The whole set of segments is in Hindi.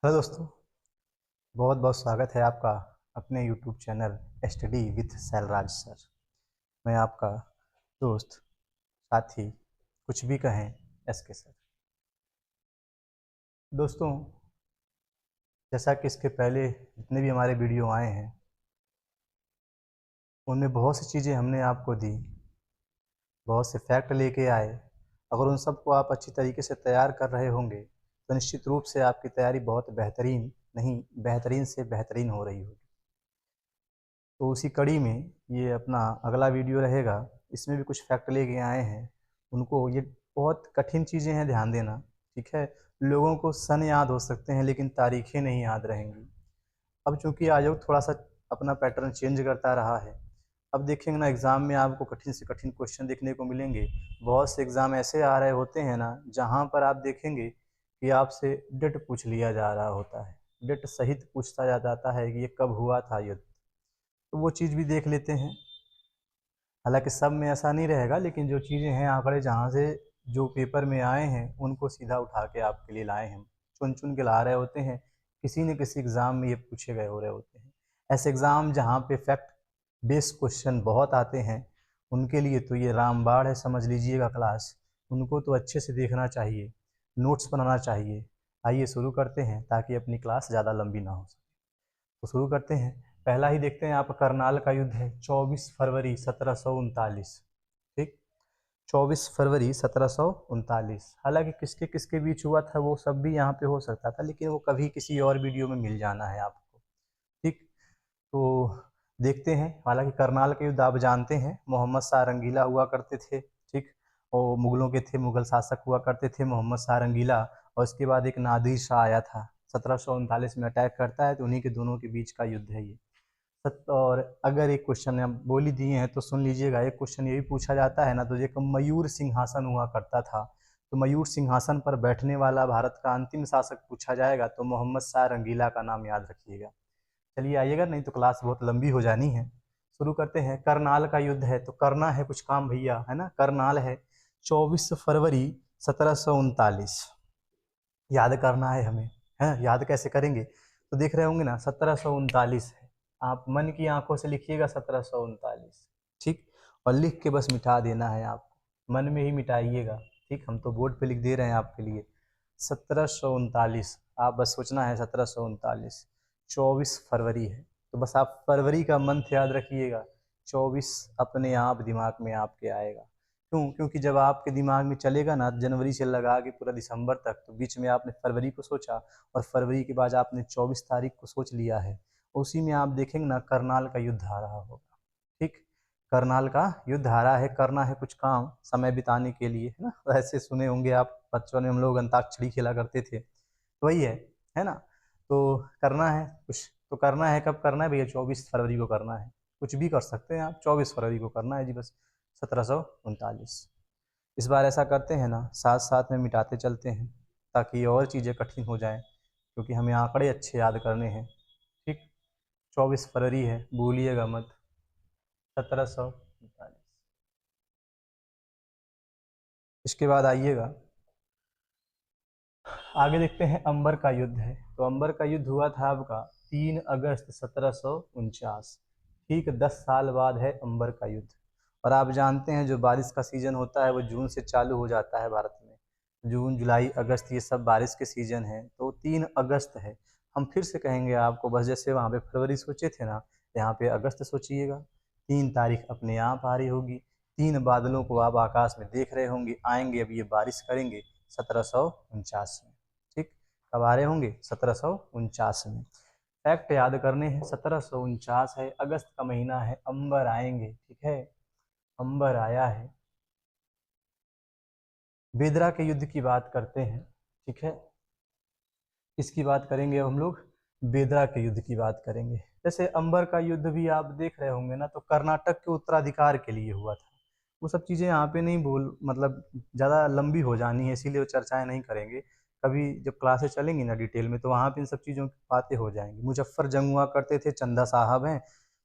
हेलो दोस्तों, बहुत बहुत स्वागत है आपका अपने YouTube channel study with Sailraj sir. मैं आपका दोस्त, साथी, कुछ भी कहें, एस के सर। दोस्तों, जैसा कि इसके पहले जितने भी हमारे वीडियो आए हैं उनमें बहुत सी चीज़ें हमने आपको दी, बहुत से फैक्ट लेके आए। अगर उन सबको आप अच्छी तरीके से तैयार कर रहे होंगे तो निश्चित रूप से आपकी तैयारी बहुत बेहतरीन, नहीं बेहतरीन से बेहतरीन हो रही होगी। तो उसी कड़ी में ये अपना अगला वीडियो रहेगा। इसमें भी कुछ फैक्ट लेके आए हैं। उनको ये बहुत कठिन चीज़ें हैं, ध्यान देना। ठीक है, लोगों को सन याद हो सकते हैं लेकिन तारीखें नहीं याद रहेंगी। अब चूंकि आयोग थोड़ा सा अपना पैटर्न चेंज करता रहा है, अब देखेंगे ना एग्ज़ाम में आपको कठिन से कठिन क्वेश्चन देखने को मिलेंगे। बहुत से एग्ज़ाम ऐसे आ रहे होते हैं ना, जहाँ पर आप देखेंगे कि आपसे डेट पूछ लिया जा रहा होता है, डेट सहित पूछता जाता है कि ये कब हुआ था युद्ध। तो वो चीज़ भी देख लेते हैं। हालांकि सब में ऐसा नहीं रहेगा, लेकिन जो चीज़ें हैं आंकड़े जहाँ से जो पेपर में आए हैं उनको सीधा उठा के आपके लिए लाए हैं। चुन चुन के ला रहे होते हैं, किसी न किसी एग्ज़ाम में ये पूछे गए हो रहे होते हैं। ऐसे एग्ज़ाम जहाँ पे फैक्ट बेस्ड क्वेश्चन बहुत आते हैं, उनके लिए तो ये रामबाण है, समझ लीजिएगा क्लास। उनको तो अच्छे से देखना चाहिए, नोट्स बनाना चाहिए। आइए शुरू करते हैं ताकि अपनी क्लास ज़्यादा लंबी ना हो सके। तो शुरू करते हैं। पहला ही देखते हैं, आप करनाल का युद्ध है 24 फरवरी 1739। ठीक, 24 फरवरी 1739। हालांकि किसके किसके बीच हुआ था वो सब भी यहाँ पे हो सकता था, लेकिन वो कभी किसी और वीडियो में मिल जाना है आपको। ठीक, तो देखते हैं। हालांकि करनाल के युद्ध आप जानते हैं, मोहम्मद शाह रंगीला हुआ करते थे। ठीक, और मुगलों के थे, मुगल शासक हुआ करते थे मोहम्मद शाह रंगीला। और उसके बाद एक नादिर शाह आया था, 1739 में अटैक करता है। तो उन्हीं के दोनों के बीच का युद्ध है ये। और अगर एक क्वेश्चन हम बोल ही दिए हैं तो सुन लीजिएगा। एक क्वेश्चन ये भी पूछा जाता है ना, तो एक मयूर सिंहासन हुआ करता था। तो मयूर सिंहासन पर बैठने वाला भारत का अंतिम शासक पूछा जाएगा तो मोहम्मद शाह रंगीला का नाम याद रखिएगा। चलिए आइएगा, नहीं तो क्लास बहुत लंबी हो जानी है। शुरू करते हैं। करनाल का युद्ध है तो करना है कुछ काम भैया, है ना। करनाल है 24 फरवरी 1739। याद करना है हमें, है। याद कैसे करेंगे, तो देख रहे होंगे ना 1739 है। आप मन की आंखों से लिखिएगा 1739। ठीक, और लिख के बस मिटा देना है आपको, मन में ही मिटाइएगा। ठीक, हम तो बोर्ड पे लिख दे रहे हैं आपके लिए 1739। आप बस सोचना है 1739, 24 फरवरी है। तो बस आप फरवरी का मंथ याद रखिएगा, 24 अपने आप दिमाग में आपके आएगा। क्यों? क्योंकि जब आपके दिमाग में चलेगा ना, जनवरी से लगा के पूरा दिसंबर तक, तो बीच में आपने फरवरी को सोचा और फरवरी के बाद आपने 24 तारीख को सोच लिया है। उसी में आप देखेंगे ना करनाल का युद्ध आ रहा होगा। ठीक, करनाल का युद्ध आ रहा है, करना है कुछ काम समय बिताने के लिए, है ना। ऐसे सुने होंगे आप, बचपन में हम लोग अंताक्षरी खेला करते थे, तो वही है ना। तो करना है कुछ, तो करना है कब करना है भैया, 24 फरवरी को करना है। कुछ भी कर सकते हैं आप, 24 फरवरी को करना है जी बस, 1739। इस बार ऐसा करते हैं ना, साथ साथ में मिटाते चलते हैं ताकि और चीज़ें कठिन हो जाएं, क्योंकि हमें आंकड़े अच्छे याद करने हैं। ठीक, 24 फरवरी है, भूलिएगा मत, 1739। इसके बाद आइएगा, आगे देखते हैं। अंबर का युद्ध है तो अंबर का युद्ध हुआ था आपका 3 अगस्त 1749। ठीक, 10 साल बाद है अंबर का युद्ध। और आप जानते हैं जो बारिश का सीजन होता है वो जून से चालू हो जाता है भारत में। जून जुलाई अगस्त ये सब बारिश के सीजन है, तो 3 अगस्त है। हम फिर से कहेंगे आपको, बस जैसे वहाँ पे फरवरी सोचे थे ना, यहाँ पे अगस्त सोचिएगा। 3 तारीख अपने आप आ रही होगी। 3 बादलों को आप आकाश में देख रहे होंगे, आएंगे अब ये बारिश करेंगे 1749 में। ठीक, कब आ रहे होंगे, 1749 में। फैक्ट याद करने हैं, 1749 है, अगस्त का महीना है, अंबर आएंगे। ठीक है, अंबर आया है। बेदरा के युद्ध की बात करते हैं। ठीक है, इसकी बात करेंगे अब हम लोग, बेदरा के युद्ध की बात करेंगे। जैसे अंबर का युद्ध भी आप देख रहे होंगे ना, तो कर्नाटक के उत्तराधिकार के लिए हुआ था। वो सब चीज़ें यहाँ पे नहीं बोल, मतलब ज़्यादा लंबी हो जानी है, इसीलिए वो चर्चाएं नहीं करेंगे। कभी जब क्लासेस चलेंगी ना डिटेल में, तो वहाँ पे इन सब चीज़ों की बातें हो जाएंगी। मुजफ्फर जंग हुआ करते थे, चंदा साहब हैं,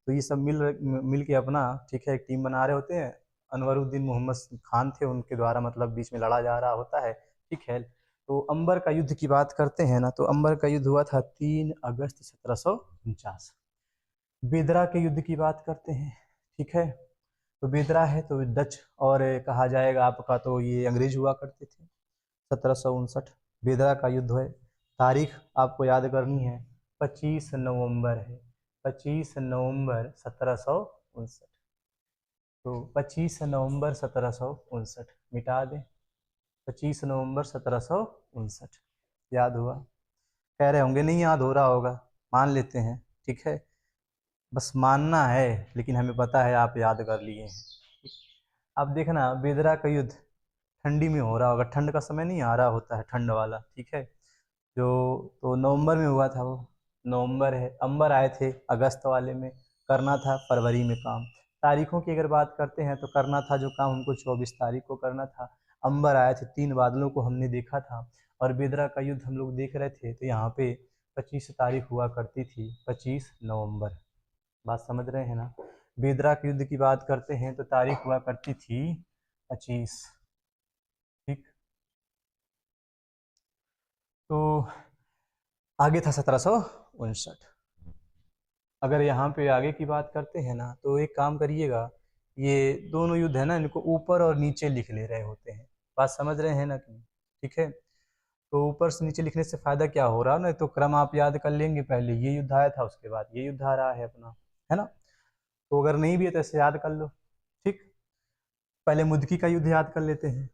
तो ये सब मिल के अपना, ठीक है, एक टीम बना रहे होते हैं। अनवरुद्दीन मोहम्मद खान थे उनके द्वारा, मतलब बीच में लड़ा जा रहा होता है। ठीक है, तो अंबर का युद्ध की बात करते हैं ना, तो अंबर का युद्ध हुआ था 3 अगस्त 1749। बेदरा के युद्ध की बात करते हैं, ठीक है। तो बेदरा है तो डच और कहा जाएगा आपका, तो ये अंग्रेज हुआ करते थे। 1759 बेदरा का युद्ध है। तारीख आपको याद करनी है, 25 नवंबर है, 25 नवंबर 1759। तो 25 नवंबर 1759 मिटा दें, 25 नवंबर 1759 याद हुआ। कह रहे होंगे नहीं याद हो रहा होगा, मान लेते हैं, ठीक है। बस मानना है, लेकिन हमें पता है आप याद कर लिए हैं। अब देखना बेदरा का युद्ध ठंडी में हो रहा होगा, ठंड का समय नहीं आ रहा होता है, ठंड वाला, ठीक है। जो तो नवंबर में हुआ था वो, नवंबर है। अंबर आए थे अगस्त वाले में, करना था फरवरी में काम। तारीखों की अगर बात करते हैं तो करना था जो काम हमको 24 तारीख को करना था। अंबर आए थे, 3 बादलों को हमने देखा था, और बेदरा का युद्ध हम लोग देख रहे थे। तो यहाँ पे 25 तारीख हुआ करती थी, 25 नवंबर। बात समझ रहे हैं ना। बेदरा के युद्ध की बात करते हैं तो तारीख हुआ करती थी 25, ठीक। तो आगे था 1759। अगर यहाँ पे आगे की बात करते हैं ना, तो एक काम करिएगा, ये दोनों युद्ध है ना, इनको ऊपर और नीचे लिख ले रहे होते हैं। बात समझ रहे हैं ना कि, ठीक है। तो ऊपर से नीचे लिखने से फायदा क्या हो रहा है ना, तो क्रम आप याद कर लेंगे, पहले ये युद्ध आया था, उसके बाद ये युद्ध आ रहा है अपना, है ना। तो अगर नहीं भी है तो ऐसे याद कर लो, ठीक। पहले मुद्की का युद्ध याद कर लेते हैं,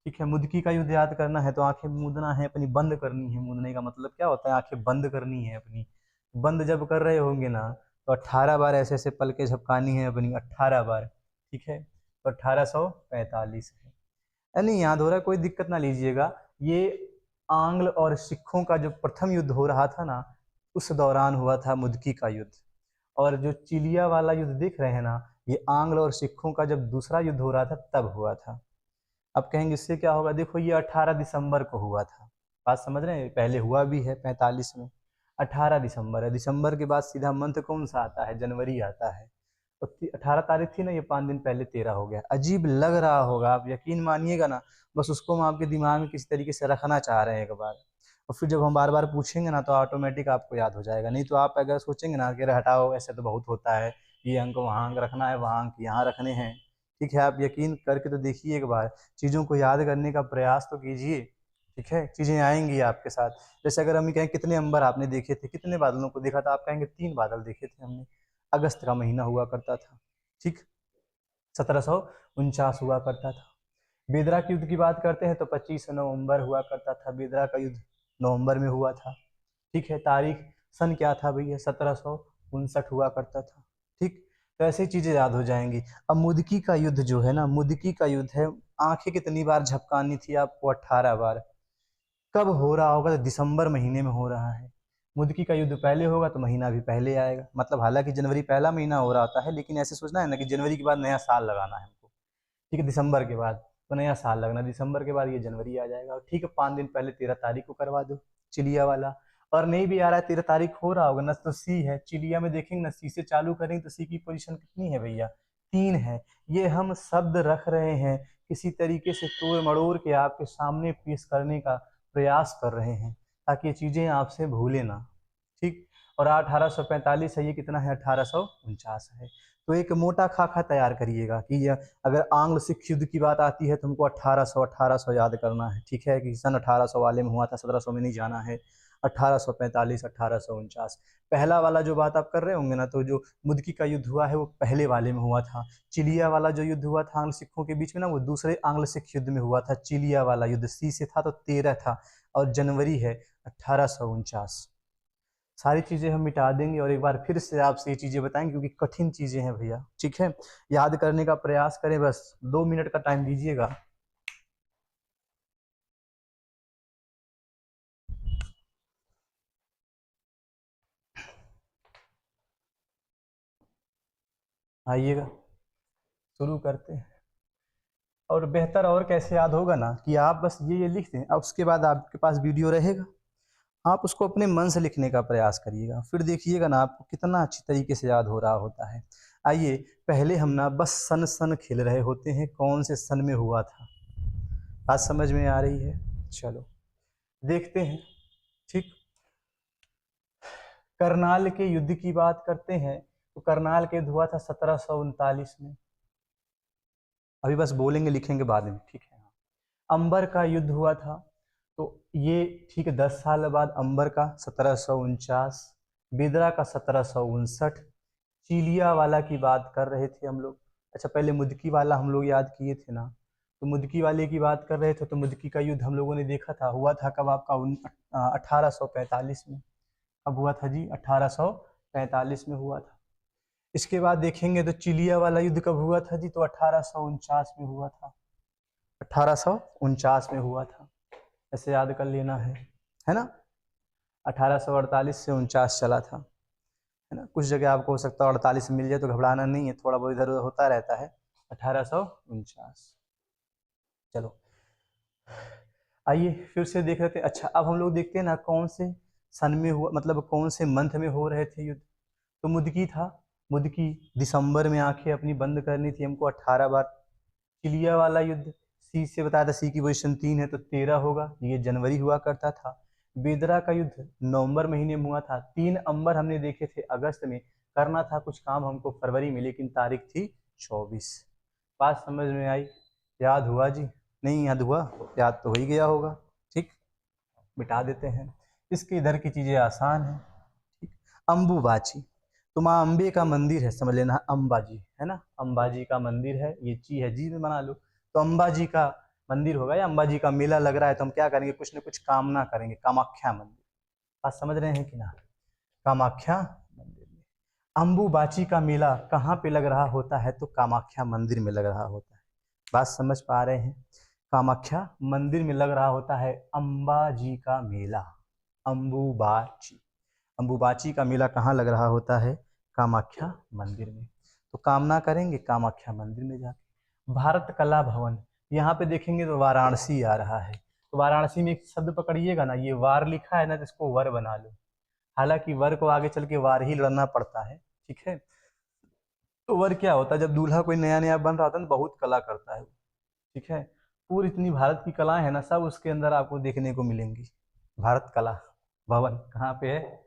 ठीक है। मुद्की का युद्ध याद करना है तो आंखें मूंदना है अपनी, बंद करनी है। मूंदने का मतलब क्या होता है, आंखें बंद करनी है अपनी। बंद जब कर रहे होंगे ना, तो 18 बार ऐसे ऐसे पलके झपकानी है अपनी, 18 बार, ठीक है। तो 1845 है। नहीं याद हो रहा है, कोई दिक्कत ना लीजिएगा। ये आंग्ल और सिखों का जो प्रथम युद्ध हो रहा था ना, उस दौरान हुआ था मुद्की का युद्ध। और जो चिलिया वाला युद्ध देख रहे हैं ना, ये आंग्ल और सिखों का जब दूसरा युद्ध हो रहा था तब हुआ था। अब कहेंगे इससे क्या होगा, देखो ये 18 दिसंबर को हुआ था। बात समझ रहे हैं, पहले हुआ भी है 45 में। 18 दिसंबर है, दिसंबर के बाद सीधा मंथ कौन सा आता है, जनवरी आता है। तो 18 तारीख थी ना, ये 5 दिन पहले 13 हो गया। अजीब लग रहा होगा, आप यकीन मानिएगा ना, बस उसको हम आपके दिमाग में किसी तरीके से रखना चाह रहे हैं एक बार। और फिर जब हम बार बार पूछेंगे ना, तो ऑटोमेटिक आपको याद हो जाएगा। नहीं तो आप अगर सोचेंगे ना कि अरे हटाओ, ऐसे तो बहुत होता है, ये अंक वहाँ अंक रखना है, वहाँ अंक यहाँ रखने हैं, ठीक है। आप यकीन करके तो देखिए एक बार, चीज़ों को याद करने का प्रयास तो कीजिए, ठीक है। चीज़ें आएंगी आपके साथ। जैसे अगर हम ये कहें कितने अंबर आपने देखे थे, कितने बादलों को देखा था, आप कहेंगे 3 बादल देखे थे हमने। अगस्त का महीना हुआ करता था, ठीक। 1749 हुआ करता था। बेदरा के युद्ध की बात करते हैं तो 25 नवंबर हुआ करता था। बेदरा का युद्ध नवंबर में हुआ था, ठीक है। तारीख सन क्या था भैया, 1759 हुआ करता था, ठीक। तो ऐसी चीजें याद हो जाएंगी। अब मुदकी का युद्ध जो है ना, मुदकी का युद्ध है, आंखें कितनी बार झपकानी थी आपको, 18 बार। कब हो रहा होगा, तो दिसंबर महीने में हो रहा है। मुदकी का युद्ध पहले होगा तो महीना भी पहले आएगा, मतलब हालांकि जनवरी पहला महीना हो रहा होता है, लेकिन ऐसे सोचना है ना कि जनवरी के बाद नया साल लगाना है हमको, ठीक है। दिसंबर के बाद तो नया साल लगना, दिसंबर के बाद ये जनवरी आ जाएगा, ठीक है। 5 दिन पहले 13 तारीख को करवा दो चिलिया वाला। और नहीं भी आ रहा है, 13 तारीख हो रहा होगा ना, तो सी है चिलिया में, देखेंगे ना सी से चालू करेंगे तो सी की पोजीशन कितनी है भैया, 3 है। ये हम शब्द रख रहे हैं, किसी तरीके से तोड़ मड़ोड़ के आपके सामने पेश करने का प्रयास कर रहे हैं, ताकि ये चीजें आपसे भूले ना, ठीक। और 1845 है, ये कितना है, 1849 है। तो एक मोटा खाका तैयार करिएगा कि ये अगर आंग्ल सिख युद्ध की बात आती है तो हमको 1800 याद करना है, ठीक है। कि सन 1800 वाले में हुआ था, 1700 में नहीं जाना है। 1845 1849 पहला वाला जो बात आप कर रहे होंगे ना, तो जो मुदकी का युद्ध हुआ है वो पहले वाले में हुआ था। चिलिया वाला जो युद्ध हुआ था आंग्ल सिखों के बीच में ना, वो दूसरे आंग्ल सिख युद्ध में हुआ था। चिलिया वाला युद्ध सी से था तो 13 था, और जनवरी है 1849। सारी चीज़ें हम मिटा देंगे और एक बार फिर से आपसे ये चीज़ें बताएंगे, क्योंकि कठिन चीज़ें हैं भैया, ठीक है। याद करने का प्रयास करें, बस 2 मिनट का टाइम दीजिएगा। आइएगा, शुरू करते हैं। और बेहतर और कैसे याद होगा ना, कि आप बस ये लिख दें, अब उसके बाद आपके पास वीडियो रहेगा, आप उसको अपने मन से लिखने का प्रयास करिएगा, फिर देखिएगा ना आपको कितना अच्छी तरीके से याद हो रहा होता है। आइए, पहले हम ना बस सन सन खेल रहे होते हैं, कौन से सन में हुआ था। बात समझ में आ रही है, चलो। देखते हैं। ठीक, करनाल के युद्ध की बात करते हैं तो करनाल के युद्ध हुआ था 1739 में। अभी बस बोलेंगे लिखेंगे बाद में, ठीक है। अंबर का युद्ध हुआ था तो ये ठीक है 10 साल बाद अंबर का 1749, बिदरा का 1759, चिलिया वाला की बात कर रहे थे हम लोग। अच्छा पहले मुदकी वाला हम लोग याद किए थे ना, तो मुदकी वाले की बात कर रहे थे तो मुदकी का युद्ध हम लोगों ने देखा था, हुआ था कब आपका 1845 में। अब हुआ था जी 1845 में हुआ था। इसके बाद देखेंगे तो चिलिया वाला युद्ध कब हुआ था जी, तो 1849 में हुआ था, 1849 में हुआ था, ऐसे याद कर लेना है ना। 1848 से 49 चला था, है ना। कुछ जगह आपको हो सकता है 48 मिल जाए तो घबराना नहीं है, थोड़ा बहुत इधर उधर होता रहता है। 1849, चलो आइए फिर से देख रहे थे। अच्छा अब हम लोग देखते हैं ना कौन से सन में हुआ, मतलब कौन से मंथ में हो रहे थे युद्ध। तो मुदकी था, मुदकी दिसंबर में आंखें अपनी बंद करनी थी हमको 18 बार। चिलिया वाला युद्ध सी से बताया था, सी की पोजीशन 3 है तो 13 होगा, ये जनवरी हुआ करता था। बेदरा का युद्ध नवंबर महीने में हुआ था, 3 अंबर हमने देखे थे अगस्त में, करना था कुछ काम हमको फरवरी में, लेकिन तारीख थी 24। बात समझ में आई, याद हुआ जी? नहीं याद हुआ? याद तो हो ही गया होगा। ठीक, मिटा देते हैं, इसके इधर की चीजें आसान है। ठीक, अम्बुबाची तो माँ अम्बे का मंदिर है, समझ लेना अंबाजी, है ना, अंबाजी का मंदिर है, ये ची है जी में बना लो, तो अंबाजी का मंदिर होगा या अंबाजी का मेला लग रहा है तो हम क्या करेंगे, कुछ न कुछ कामना करेंगे, कामाख्या मंदिर। बात समझ रहे हैं कि ना, कामाख्या मंदिर में। अम्बुबाची का मेला कहाँ पे लग रहा होता है, तो कामाख्या मंदिर में लग रहा होता है। बात समझ पा रहे हैं, कामाख्या मंदिर में लग रहा होता है अंबाजी का मेला, अम्बुबाची। अम्बुबाची का मेला कहाँ लग रहा होता है, कामाख्या मंदिर में, तो कामना करेंगे कामाख्या मंदिर में जाके। भारत कला भवन, यहाँ पे देखेंगे तो वाराणसी आ रहा है, तो वाराणसी में एक शब्द पकड़िएगा ना, ये वार लिखा है ना, तो इसको वर बना लो, हालांकि वर को आगे चल के वार ही लड़ना पड़ता है, ठीक है। तो वर क्या होता है, जब दूल्हा कोई नया नया बन रहा होता है ना, बहुत कला करता है, ठीक है। पूरी इतनी भारत की कलाएं है ना, सब उसके अंदर आपको देखने को मिलेंगी। भारत कला भवन कहाँ पे है,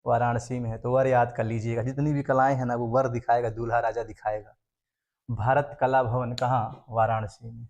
वाराणसी में है, तो वर याद कर लीजिएगा, जितनी भी कलाएं हैं ना वो वर दिखाएगा, दूल्हा राजा दिखाएगा। भारत कला भवन कहाँ, वाराणसी में।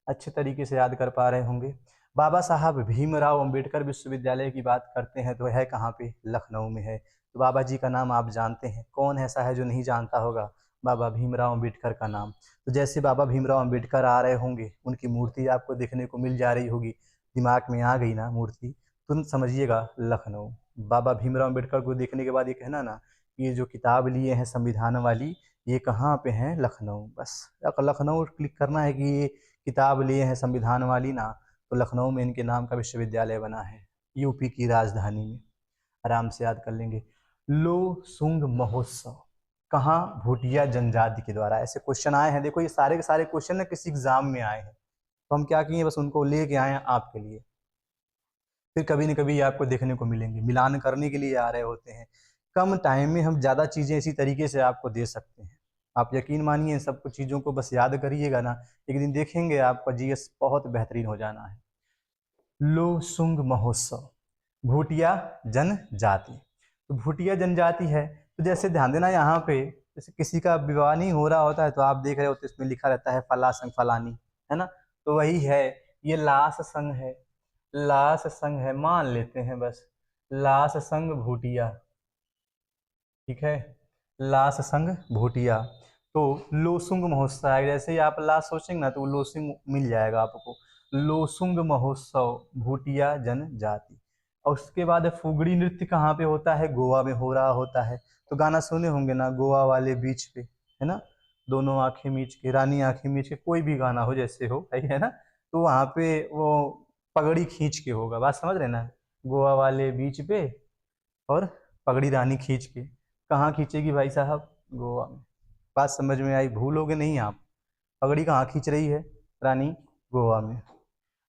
अच्छे तरीके से याद कर पा रहे होंगे। बाबा साहब भीमराव अंबेडकर विश्वविद्यालय की बात करते हैं तो है कहाँ पे, लखनऊ में है। तो बाबा जी का नाम आप जानते हैं, कौन ऐसा है जो नहीं जानता होगा बाबा भीमराव अंबेडकर का नाम। तो जैसे बाबा भीमराव अंबेडकर आ रहे होंगे, उनकी मूर्ति आपको देखने को मिल जा रही होगी, दिमाग में आ गई ना मूर्ति, तुरंत समझिएगा लखनऊ। बाबा भीमराव अंबेडकर को देखने के बाद ये कहना ना, ये जो किताब लिए हैं संविधान वाली, ये कहाँ पे हैं, लखनऊ। बस लखनऊ क्लिक करना है कि ये किताब लिए हैं संविधान वाली ना, तो लखनऊ में इनके नाम का विश्वविद्यालय बना है, यूपी की राजधानी में। आराम से याद कर लेंगे। लोसुंग महोत्सव कहाँ, भूटिया जनजाति के द्वारा। ऐसे क्वेश्चन आए हैं, देखो ये सारे के सारे क्वेश्चन ना किसी एग्जाम में आए हैं, तो हम क्या किए, बस उनको लेके आए हैं आपके लिए, फिर कभी न कभी आपको देखने को मिलेंगे, मिलान करने के लिए आ रहे होते हैं। कम टाइम में हम ज़्यादा चीज़ें इसी तरीके से आपको दे सकते हैं। आप यकीन मानिए, सब कुछ चीज़ों को बस याद करिएगा ना, एक दिन देखेंगे आपका जीएस बहुत बेहतरीन हो जाना है। लोसुंग महोत्सव, भूटिया जनजाति, तो भूटिया जनजाति है, तो जैसे ध्यान देना यहाँ पे, जैसे किसी का विवाह नहीं हो रहा होता है तो आप देख रहे होते इसमें लिखा रहता है फला संग फलानी, है ना, तो वही है, ये लाश संघ है, लाश संघ है, मान लेते हैं बस, लाश संघ भूटिया, ठीक है, लाश संघ भूटिया। तो लोसुंग महोत्सव है, जैसे ही आप लाश सोचेंगे ना तो लोसुंग मिल जाएगा आपको, लोसुंग महोत्सव भूटिया जनजाति। और उसके बाद फुगड़ी नृत्य कहाँ पे होता है, गोवा में हो रहा होता है। तो गाना सुने होंगे ना, गोवा वाले बीच पे, है ना, दोनों आंखें मीच के, रानी आंखें मीच के, कोई भी गाना हो जैसे हो, है ना, तो वहाँ पे वो पगड़ी खींच के होगा, बात समझ रहे ना, गोवा वाले बीच पे, और पगड़ी रानी खींच के, कहाँ खींचेगी भाई साहब, गोवा में। बात समझ में आई, भूलोगे नहीं आप, पगड़ी कहाँ खींच रही है रानी, गोवा में।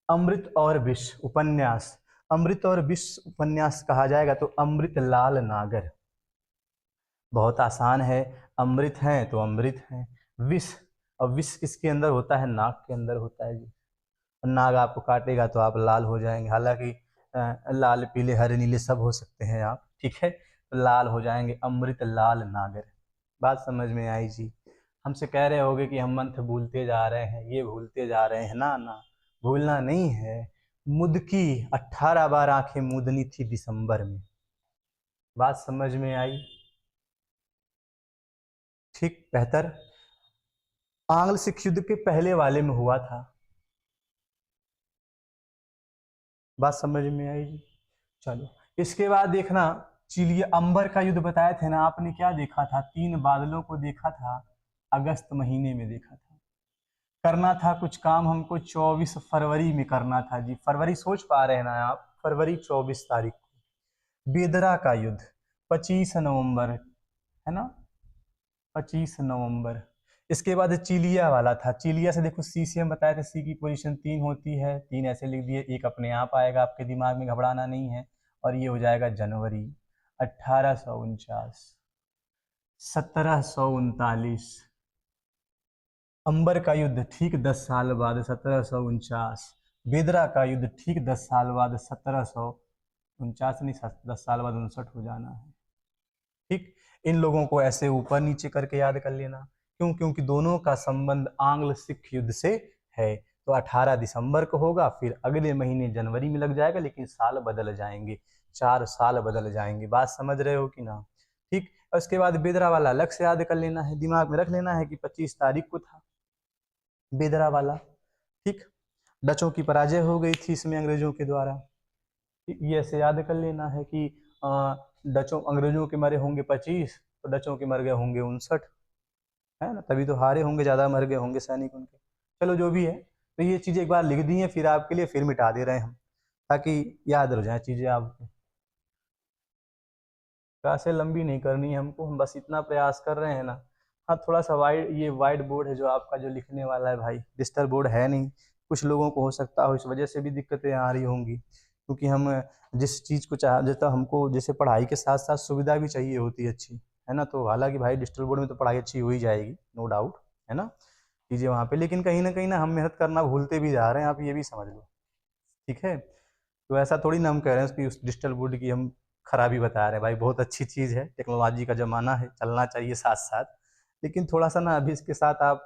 अमृत और विष उपन्यास, अमृत और विष उपन्यास कहा जाएगा तो अमृत लाल नागर, बहुत आसान है, अमृत है तो अमृत है, विष, और विष किसके अंदर होता है, नाक के अंदर होता है जी, नाग आपको काटेगा तो आप लाल हो जाएंगे, हालांकि लाल पीले हरे नीले सब हो सकते हैं आप, ठीक है। तो लाल हो जाएंगे अमृत लाल नागर। बात समझ में आई जी। हमसे कह रहे होगे कि हम मंत्र भूलते जा रहे हैं, ये भूलते जा रहे हैं, ना ना, भूलना नहीं है। मुद की 18 बार आंखें मूदनी थी दिसंबर में। बात समझ में आई, ठीक, बेहतर। आंग्ल सिख युद्ध के पहले वाले में हुआ था। बात समझ में आई जी। चलो इसके बाद देखना, चिलिया अंबर का युद्ध बताए थे ना आपने, क्या देखा था, 3 बादलों को देखा था, अगस्त महीने में देखा था। करना था कुछ काम हमको 24 फरवरी में करना था जी। फरवरी सोच पा रहे हैं ना आप, फरवरी 24 तारीख को। बेदरा का युद्ध 25 नवंबर, है ना, 25 नवंबर। इसके बाद चिलिया वाला था। चिलिया से देखो सी से हम बताए थे, सी की पोजीशन 3 होती है, 3 ऐसे लिख दिए, एक अपने आप आएगा, आपके दिमाग में घबराना नहीं है। और ये हो जाएगा जनवरी 1849। 1739 अंबर का युद्ध ठीक 10 साल बाद 1749। बेदरा का युद्ध ठीक 10 साल बाद 1749, नहीं 10 साल बाद 59 हो जाना है, ठीक। इन लोगों को ऐसे ऊपर नीचे करके याद कर लेना। क्यों? क्योंकि दोनों का संबंध आंग्ल सिख युद्ध से है। तो 18 दिसंबर को होगा, फिर अगले महीने जनवरी में लग जाएगा, लेकिन साल बदल जाएंगे, 4 साल बदल जाएंगे। बात समझ रहे हो कि ना, ठीक। उसके बाद बेदरा वाला अलग से याद कर लेना है, दिमाग में रख लेना है कि 25 तारीख को था बेदरा वाला, ठीक। डचों की पराजय हो गई थी इसमें अंग्रेजों के द्वारा। ये ऐसे याद कर लेना है कि डचों अंग्रेजों के मरे होंगे 25, तो डचों के मर गए होंगे 59, है ना, तभी तो हारे होंगे, ज्यादा मर गए होंगे सैनिक उनके। चलो जो भी है, तो ये चीजें एक बार लिख दी हैं फिर आपके लिए, फिर मिटा दे रहे हैं हम, ताकि याद रह जाए चीजें आपको। वैसे लंबी नहीं करनी है हमको, हम बस इतना प्रयास कर रहे हैं ना। हाँ थोड़ा सा वाइड, ये वाइट बोर्ड है जो आपका जो लिखने वाला है भाई, डिजिटल बोर्ड है नहीं। कुछ लोगों को हो सकता हो इस वजह से भी दिक्कतें आ रही होंगी, क्योंकि हम जिस चीज़ को चाह जैसा हमको, जैसे पढ़ाई के साथ साथ सुविधा भी चाहिए होती है अच्छी, है ना। तो हालांकि भाई डिजिटल बोर्ड में तो पढ़ाई अच्छी हो ही जाएगी, नो डाउट, है ना, चीज़ें वहाँ पे, लेकिन कहीं ना हम मेहनत करना भूलते भी जा रहे हैं, आप ये भी समझ लो, ठीक है। तो ऐसा थोड़ी ना हम कह रहे हैं कि उस डिजिटल बोर्ड की हम खराबी बता रहे हैं, भाई बहुत अच्छी चीज़ है, टेक्नोलॉजी का ज़माना है, चलना चाहिए साथ साथ। लेकिन थोड़ा सा ना अभी इसके साथ आप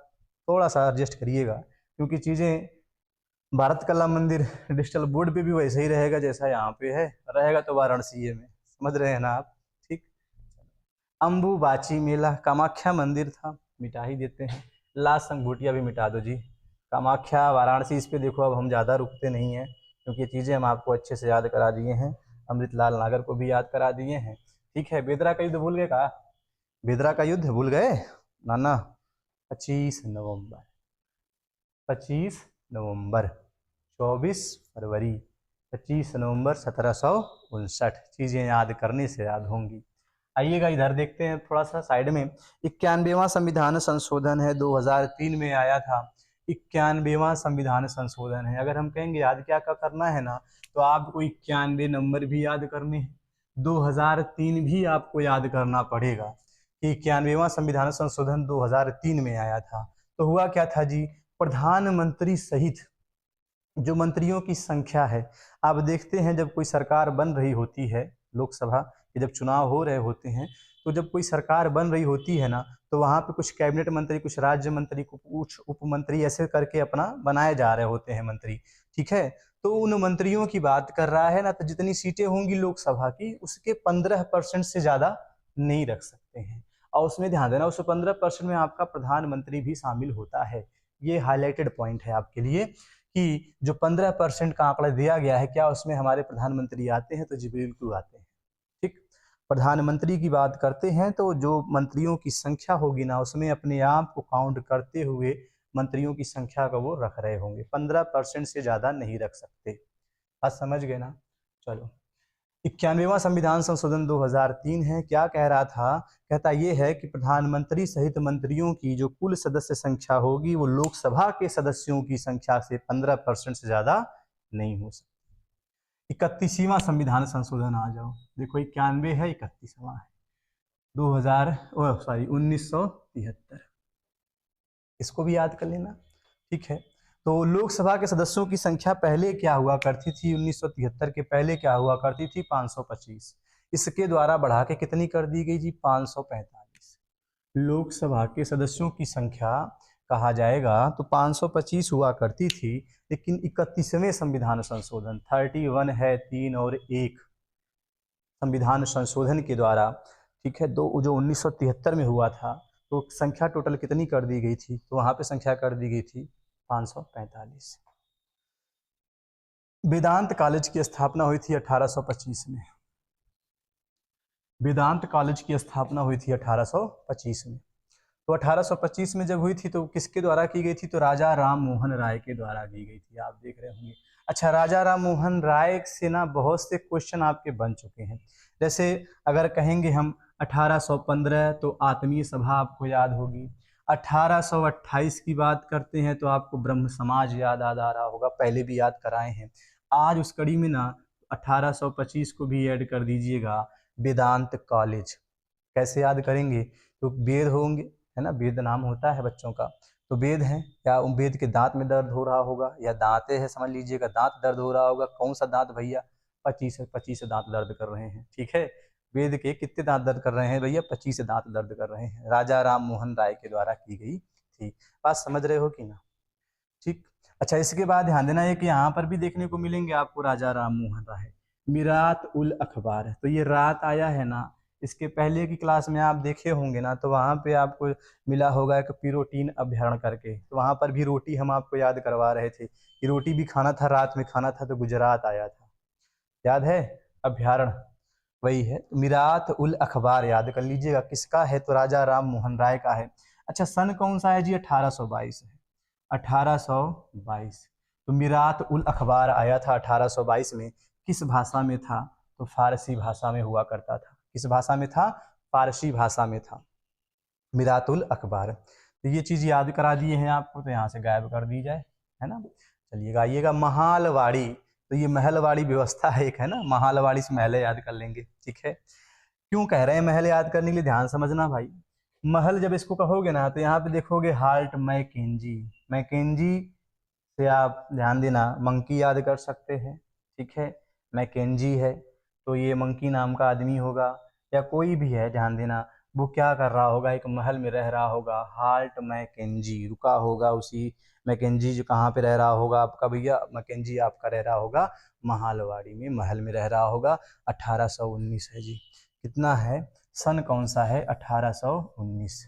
थोड़ा सा एडजस्ट करिएगा, क्योंकि चीज़ें, भारत कला मंदिर डिजिटल बोर्ड पे भी वैसे ही रहेगा जैसा यहाँ पे है, रहेगा तो वाराणसी में, समझ रहे हैं ना आप, ठीक। अम्बुबाची मेला कामाख्या मंदिर था, मिटा ही देते हैं। लाल संगोटिया भी मिटा दो जी। कामाख्या वाराणसी, इस पे देखो अब हम ज़्यादा रुकते नहीं हैं, क्योंकि ये चीज़ें हम आपको अच्छे से याद करा दिए हैं। अमृतलाल नागर को भी याद करा दिए हैं, ठीक है। बेदरा का युद्ध भूल गए का? बेदरा का युद्ध भूल गए नाना? 25 नवंबर, 25 नवंबर, 24 फरवरी, 25 नवंबर 1759। चीज़ें याद करने से याद होंगी। आइएगा इधर देखते हैं थोड़ा सा साइड में। 91वां संविधान संशोधन है, 2003 में आया था। 91वां संविधान संशोधन है। अगर हम कहेंगे याद क्या क्या करना है ना, तो आपको 91 नंबर भी याद करने हैं, 2003 भी आपको याद करना पड़ेगा कि 91वां संविधान संशोधन 2003 में आया था। तो हुआ क्या था जी, प्रधानमंत्री सहित जो मंत्रियों की संख्या है, आप देखते हैं जब कोई सरकार बन रही होती है, लोकसभा के जब चुनाव हो रहे होते हैं, तो जब कोई सरकार बन रही होती है ना, तो वहाँ पे कुछ कैबिनेट मंत्री, कुछ राज्य मंत्री, कुछ उप मंत्री ऐसे करके अपना बनाए जा रहे होते हैं मंत्री, ठीक है। तो उन मंत्रियों की बात कर रहा है ना, तो जितनी सीटें होंगी लोकसभा की, उसके 15% से ज्यादा नहीं रख सकते हैं। और उसमें ध्यान देना, उस 15% में आपका प्रधानमंत्री भी शामिल होता है। ये हाईलाइटेड पॉइंट है आपके लिए कि जो 15% का आंकड़ा दिया गया है, क्या उसमें हमारे प्रधानमंत्री आते हैं? तो जी बिल्कुल आते हैं, ठीक। प्रधानमंत्री की बात करते हैं तो जो मंत्रियों की संख्या होगी ना, उसमें अपने आप को काउंट करते हुए मंत्रियों की संख्या का वो रख रहे होंगे, 15% से ज्यादा नहीं रख सकते। आज समझ गए ना। चलो 91वां संविधान संशोधन 2003 है। क्या कह रहा था? कहता ये है कि प्रधानमंत्री सहित मंत्रियों की जो कुल सदस्य संख्या होगी, वो लोकसभा के सदस्यों की संख्या से 15% से ज्यादा नहीं हो सकती। 31वां संविधान संशोधन आ जाओ, देखो 91 है, 31वां है, 1973। इसको भी याद कर लेना, ठीक है। तो लोकसभा के सदस्यों की संख्या पहले क्या हुआ करती थी, 1973 के पहले क्या हुआ करती थी, 525। इसके द्वारा बढ़ा के कितनी कर दी गई जी, 545। लोकसभा के सदस्यों की संख्या कहा जाएगा तो 525 हुआ करती थी, लेकिन 31वें संविधान संशोधन 31 है, 3 और 1 संविधान संशोधन के द्वारा, ठीक है, दो जो 1973 में हुआ था, तो संख्या टोटल कितनी कर दी गई थी, तो वहां पे संख्या कर दी गई थी 545। वेदांत कॉलेज की स्थापना हुई थी 1825 में। वेदांत कॉलेज की स्थापना हुई थी 1825 में। तो 1825 में जब हुई थी तो किसके द्वारा की गई थी, तो राजा राम मोहन राय के द्वारा की गई थी, आप देख रहे होंगे। अच्छा, राजा राम मोहन राय से ना बहुत से क्वेश्चन आपके बन चुके हैं। जैसे अगर कहेंगे हम 1815 तो आत्मीय सभा आपको याद होगी। 1828 की बात करते हैं तो आपको ब्रह्म समाज याद आ रहा होगा, पहले भी याद कराए हैं। आज उस कड़ी में ना 1825 को भी ऐड कर दीजिएगा, वेदांत कॉलेज। कैसे याद करेंगे, तो वेद होंगे, है ना, वेद नाम होता है बच्चों का, तो वेद है, या वेद के दांत में दर्द हो रहा होगा, या दांते है, समझ लीजिएगा दांत दर्द हो रहा होगा। कौन सा दांत भैया, 25 दांत दर्द कर रहे हैं, ठीक है। वेद के कितने दांत दर्द कर रहे हैं भैया, 25 दांत दर्द कर रहे हैं। राजा राम मोहन राय के द्वारा की गई थी। बात समझ रहे हो कि ना, ठीक। अच्छा, इसके बाद ध्यान देना है कि यहाँ पर भी देखने को मिलेंगे आपको राजा राम मोहन राय, मीरात उल अखबार। तो ये रात आया है ना, इसके पहले की क्लास में आप देखे होंगे ना, तो वहाँ पे आपको मिला होगा एक पिरोटीन अभ्यारण करके, तो वहाँ पर भी रोटी हम आपको याद करवा रहे थे कि रोटी भी खाना था, रात में खाना था, तो गुजरात आया था, याद है, अभ्यारण वही है। तो मीरात उल अखबार याद कर लीजिएगा, किसका है, तो राजा राम मोहन राय का है। अच्छा, सन कौन सा है जी, 1822 है, 1822। तो मीरात उल अखबार आया था 1822 में। किस भाषा में था, तो फारसी भाषा में हुआ करता था। किस भाषा में था, फारसी भाषा में था मीरात उल अखबार। तो ये चीज़ याद करा दिए हैं आपको, तो यहाँ से गायब कर दी जाए, है ना। चलिएगा, आइएगा महालवाड़ी। तो ये महलवाड़ी व्यवस्था है एक, है ना, महालवाड़ी से महल याद कर लेंगे, ठीक है। क्यों कह रहे हैं महल याद करने के लिए, ध्यान समझना भाई। महल जब इसको कहोगे ना, तो यहाँ पे देखोगे हाल्ट मैकेंजी। मैकेंजी से आप ध्यान देना, मंकी याद कर सकते हैं, ठीक है। मैकेंजी है तो ये मंकी नाम का आदमी होगा, या कोई भी है, ध्यान देना, वो क्या कर रहा होगा, एक महल में रह रहा होगा। हाल्ट मैकेंजी, रुका होगा उसी। मैकेंजी जो कहाँ पे रह रहा होगा आपका भैया, मैकेंजी आपका रह रहा होगा महालवाड़ी में, महल में रह रहा होगा। 1819 है जी। कितना है, सन कौन सा है, 1819।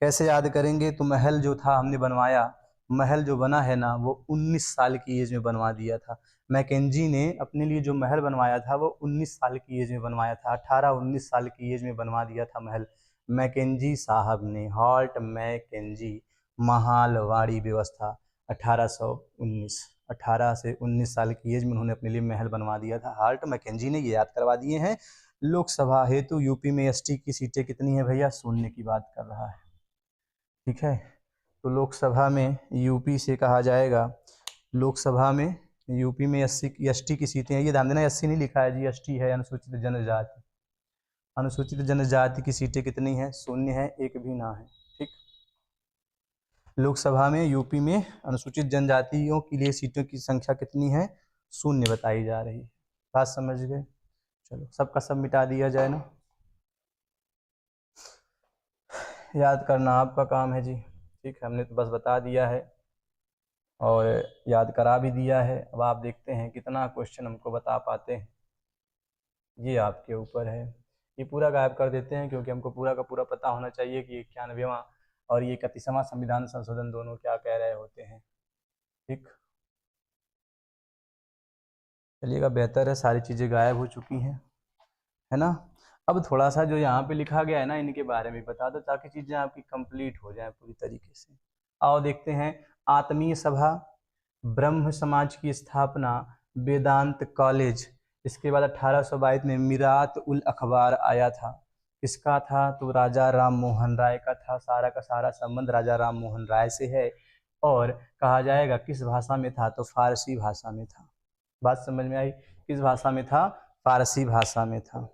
कैसे याद करेंगे, तो महल जो था हमने बनवाया, महल जो बना है ना, वो 19 साल की एज में बनवा दिया था। मैकेंजी ने अपने लिए जो महल बनवाया था वो 19 साल की एज में बनवाया था, 18-19 साल की एज में बनवा दिया था महल मैकेंजी साहब ने। हॉल्ट मैकेंजी, महालवाड़ी व्यवस्था 1819, 18 से 19 साल की एज में उन्होंने अपने लिए महल बनवा दिया था, हाल्ट मैकेंजी ने, ये याद करवा दिए हैं। लोकसभा हेतु यूपी में एसटी की सीटें कितनी है भैया, शून्य की बात कर रहा है, ठीक है। तो लोकसभा में यूपी से कहा जाएगा, लोकसभा में यूपी में एसटी की सीटें हैं। ये ध्यान देना, एससी नहीं लिखा है जी, एसटी है, अनुसूचित जनजाति। अनुसूचित जनजाति की सीटें कितनी हैं, शून्य है, एक भी ना है, ठीक। लोकसभा में यूपी में अनुसूचित जनजातियों के लिए सीटों की संख्या कितनी है, शून्य बताई जा रही है। बात समझ गए, चलो सबका सब मिटा दिया जाए ना, याद करना आपका काम है जी, ठीक है। हमने तो बस बता दिया है और याद करा भी दिया है। अब आप देखते हैं कितना क्वेश्चन हमको बता पाते हैं, ये आपके ऊपर है। ये पूरा गायब कर देते हैं क्योंकि हमको पूरा का पूरा पता होना चाहिए कि 91वां और ये 31वां संविधान संशोधन दोनों क्या कह रहे होते हैं, ठीक। चलिएगा, बेहतर है, सारी चीज़ें गायब हो चुकी हैं, है ना। अब थोड़ा सा जो यहाँ पे लिखा गया है ना, इनके बारे में बता दो ताकि चीज़ें आपकी कंप्लीट हो जाए पूरी तरीके से। आओ देखते हैं, आत्मीय सभा, ब्रह्म समाज की स्थापना, वेदांत कॉलेज। इसके बाद 1822 में मीरात उल अखबार आया था, किसका था, तो राजा राम मोहन राय का था। सारा का सारा संबंध राजा राम मोहन राय से है। और कहा जाएगा किस भाषा में था, तो फारसी भाषा में था। बात समझ में आई, किस भाषा में था, फारसी भाषा में था।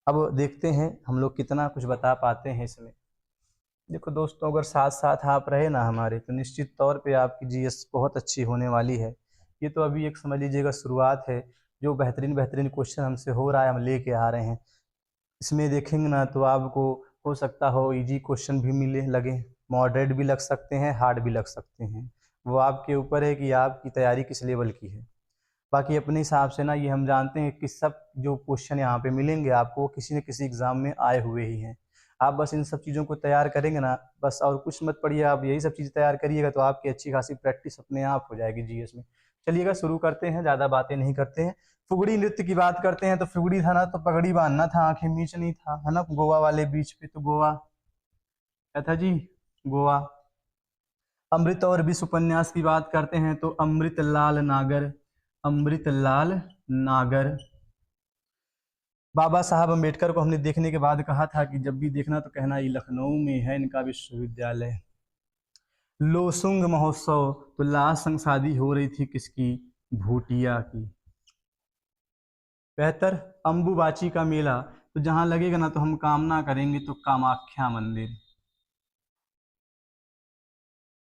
अब देखते हैं हम लोग कितना कुछ बता पाते हैं इसमें। देखो दोस्तों, अगर साथ साथ आप रहे ना हमारे, तो निश्चित तौर पे आपकी जीएस बहुत अच्छी होने वाली है। ये तो अभी एक समझ लीजिएगा शुरुआत है। जो बेहतरीन बेहतरीन क्वेश्चन हमसे हो रहा है, हम लेके आ रहे हैं। इसमें देखेंगे ना तो आपको हो सकता हो इजी क्वेश्चन भी मिले लगे, मॉडरेट भी लग सकते हैं, हार्ड भी लग सकते हैं। वो आपके ऊपर है कि आपकी तैयारी किस लेवल की है। बाकी अपने हिसाब से ना ये हम जानते हैं कि सब जो क्वेश्चन यहाँ पे मिलेंगे आपको, किसी न किसी एग्जाम में आए हुए ही हैं। आप बस इन सब चीज़ों को तैयार करेंगे ना, बस और कुछ मत पढ़िए, आप यही सब चीज़ तैयार करिएगा तो आपकी अच्छी खासी प्रैक्टिस अपने आप हो जाएगी जीएस में। चलिएगा शुरू करते हैं, ज़्यादा बातें नहीं करते हैं। फुगड़ी नृत्य की बात करते हैं। तो फुगड़ी था ना तो पगड़ी बांधना था, आंखें मीच नहीं था, है ना, गोवा वाले बीच पे। तो गोवा क्या था जी? गोवा। अमृत और विश्व उपन्यास की बात करते हैं तो अमृतलाल नागर, अमृतलाल नागर। बाबा साहब अम्बेडकर को हमने देखने के बाद कहा था कि जब भी देखना तो कहना ये लखनऊ में है इनका विश्वविद्यालय। लोसुंग महोत्सव, तो लास्ट संग शादी हो रही थी किसकी? भूटिया की। बेहतर अम्बुबाची का मेला, तो जहां लगेगा ना तो हम कामना करेंगे तो कामाख्या मंदिर।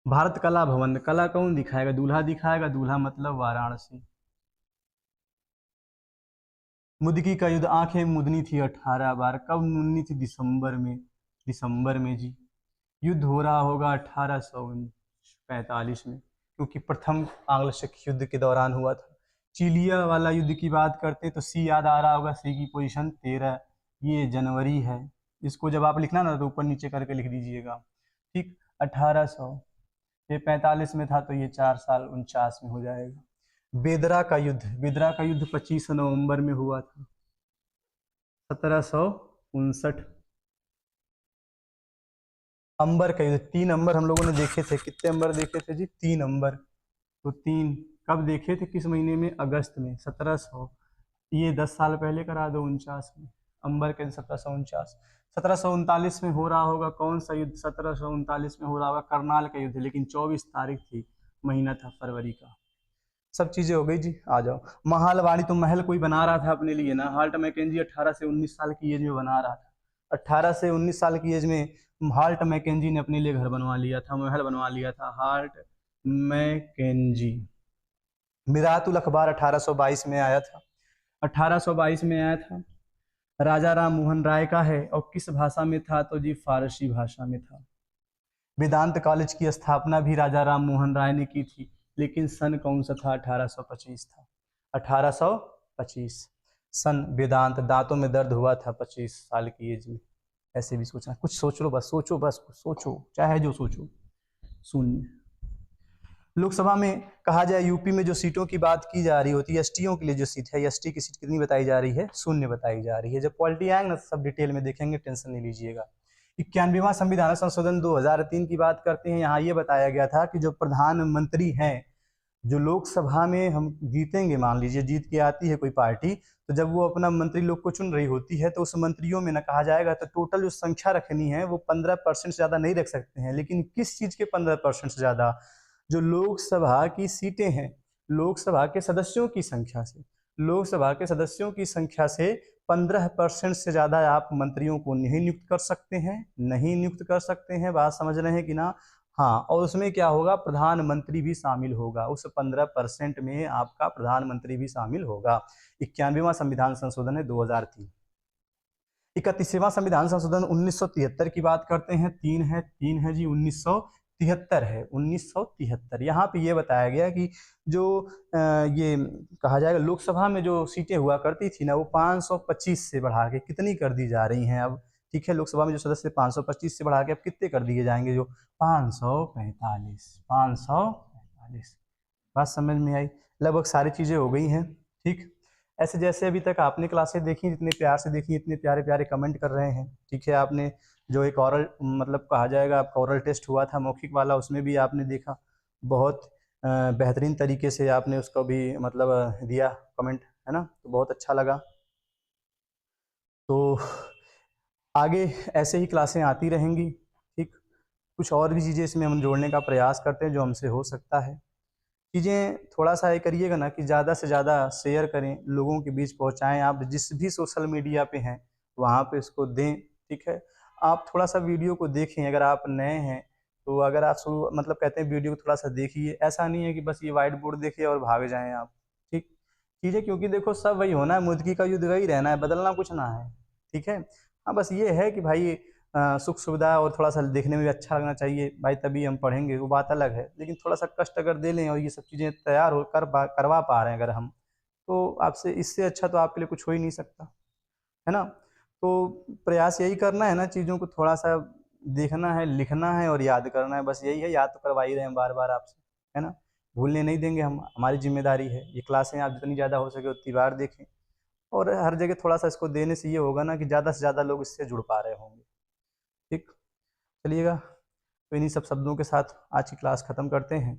भारत कला भवन, कला कौन दिखाएगा? दूल्हा दिखाएगा, दूल्हा मतलब वाराणसी। मुदकी का युद्ध, आंखें मुदनी थी 18 बार, कब मुदनी थी? दिसंबर में, दिसंबर में जी। युद्ध हो रहा होगा 1845 में, क्योंकि प्रथम आंग्ल सिख युद्ध के दौरान हुआ था। चिलिया वाला युद्ध की बात करते हैं तो सी याद आ रहा होगा, सी की पोजीशन 13, ये जनवरी है। इसको जब आप लिखना ना तो ऊपर नीचे करके लिख दीजिएगा, ठीक। 1800, ये 45 में था तो ये 4 साल 49 में हो जाएगा। बेदरा का युद्ध, बेदरा का युद्ध 25 नवंबर में हुआ था, 1759। अंबर का युद्ध, 3 अंबर हम लोगों ने देखे थे। कितने अंबर देखे थे जी? 3 अंबर। तो 3 कब देखे थे? किस महीने में? अगस्त में, 1700। ये 10 साल पहले करा दो, 49 में। अंबर के 1749। 1739 में हो रहा होगा कौन सा युद्ध? 1739 में हो रहा होगा करनाल का युद्ध, लेकिन 24 तारीख थी, महीना था फरवरी का। सब चीजें हो गई जी। आ जाओ, महालवाड़ी, तो महल कोई बना रहा था अपने लिए ना। हाल्ट मैकेंजी 18 से 19 साल की एज में बना रहा था। 18 से 19 साल की एज में हाल्ट मैकेंजी ने अपने लिए घर बनवा लिया था, महल बनवा लिया था, हाल्ट मैकेंजी। मिरातुल अखबार 1822 में आया था, 1822 में आया था। राजा राम मोहन राय का है, और किस भाषा में था? तो जी फारसी भाषा में था। वेदांत कॉलेज की स्थापना भी राजा राम मोहन राय ने की थी, लेकिन सन कौन सा था? 1825 था, 1825 सन। वेदांत, दांतों में दर्द हुआ था 25 साल की एज में। ऐसे भी सोचना, कुछ सोच लो, बस सोचो, बस कुछ सोचो, चाहे जो सोचो। शून्य। लोकसभा में कहा जाए, यूपी में जो सीटों की बात की जा रही होती है, एसटीओ के लिए जो सीट है, एसटी की सीट कितनी बताई जा रही है? शून्य बताई जा रही है। जब पॉलिटी आएंगे ना सब डिटेल में देखेंगे, टेंशन नहीं लीजिएगा। 91वां संविधान संशोधन 2003 की बात करते हैं। यहाँ ये बताया गया था कि जो प्रधानमंत्री हैं, जो लोकसभा में हम जीतेंगे, मान लीजिए जीत के आती है कोई पार्टी, तो जब वो अपना मंत्री लोग को चुन रही होती है तो उस मंत्रियों में ना कहा जाएगा तो टोटल जो संख्या रखनी है वो 15% से ज्यादा नहीं रख सकते हैं। लेकिन किस चीज के 15% से ज्यादा? जो लोकसभा की सीटें हैं, लोकसभा के सदस्यों की संख्या से, लोकसभा के सदस्यों की संख्या से 15% से ज्यादा आप मंत्रियों को नहीं नियुक्त कर सकते हैं, नहीं नियुक्त कर सकते हैं। बात समझ रहे हैं कि ना? हाँ, और उसमें क्या होगा? प्रधानमंत्री भी शामिल होगा, उस 15% में आपका प्रधानमंत्री भी शामिल होगा। 91वां संविधान संशोधन है 2003। 31वां संविधान संशोधन 1973 की बात करते हैं। 3 है जी, 1973 है, 1973। यहाँ पे ये बताया गया कि जो ये कहा जाएगा लोकसभा में जो सीटें हुआ करती थी ना, वो 525 से बढ़ा के कितनी कर दी जा रही हैं अब? ठीक है, लोकसभा में जो सदस्य 525 से बढ़ा के अब कितने कर दिए जाएंगे? जो 545, 545। बात समझ में आई? लगभग सारी चीजें हो गई हैं, ठीक। ऐसे जैसे अभी तक आपने क्लासेस देखी, जितने प्यार से देखी, इतने प्यारे प्यारे कमेंट कर रहे हैं, ठीक है। आपने जो एक ऑरल, मतलब कहा जाएगा आपका ऑरल टेस्ट हुआ था मौखिक वाला, उसमें भी आपने देखा, बहुत बेहतरीन तरीके से आपने उसको भी मतलब दिया कमेंट, है ना, तो बहुत अच्छा लगा। तो आगे ऐसे ही क्लासें आती रहेंगी, ठीक। कुछ और भी चीज़ें इसमें हम जोड़ने का प्रयास करते हैं जो हमसे हो सकता है। चीज़ें थोड़ा सा ये करिएगा ना कि ज़्यादा से ज़्यादा शेयर करें, लोगों के बीच पहुंचाएं। आप जिस भी सोशल मीडिया पे हैं वहाँ पे इसको दें, ठीक है। आप थोड़ा सा वीडियो को देखें। अगर आप नए हैं तो अगर आप शुरू मतलब कहते हैं वीडियो को थोड़ा सा देखिए, ऐसा नहीं है कि बस ये व्हाइट बोर्ड देखिए और भाग जाएं आप। ठीक चीज़ें, क्योंकि देखो सब वही होना है, मुर्गी का युद्ध वही रहना है, बदलना कुछ ना है। ठीक है। हाँ, बस ये है कि भाई सुख सुविधा और थोड़ा सा देखने में भी अच्छा लगना चाहिए भाई, तभी हम पढ़ेंगे, वो बात अलग है। लेकिन थोड़ा सा कष्ट अगर दे लें और ये सब चीज़ें तैयार हो करवा पा रहे हैं अगर हम, तो आपसे इससे अच्छा तो आपके लिए कुछ हो ही नहीं सकता, है ना। तो प्रयास यही करना है ना, चीज़ों को थोड़ा सा देखना है, लिखना है और याद करना है, बस यही है। याद तो करवा ही रहे हैं बार बार आपसे, है ना। भूलने नहीं देंगे हम, हमारी जिम्मेदारी है। ये क्लासें आप जितनी ज़्यादा हो सके उतनी बार देखें, और हर जगह थोड़ा सा इसको देने से ये होगा ना कि ज़्यादा से ज़्यादा लोग इससे जुड़ पा रहे होंगे। ठीक, चलिएगा, तो इन्हीं सब शब्दों के साथ आज की क्लास ख़त्म करते हैं।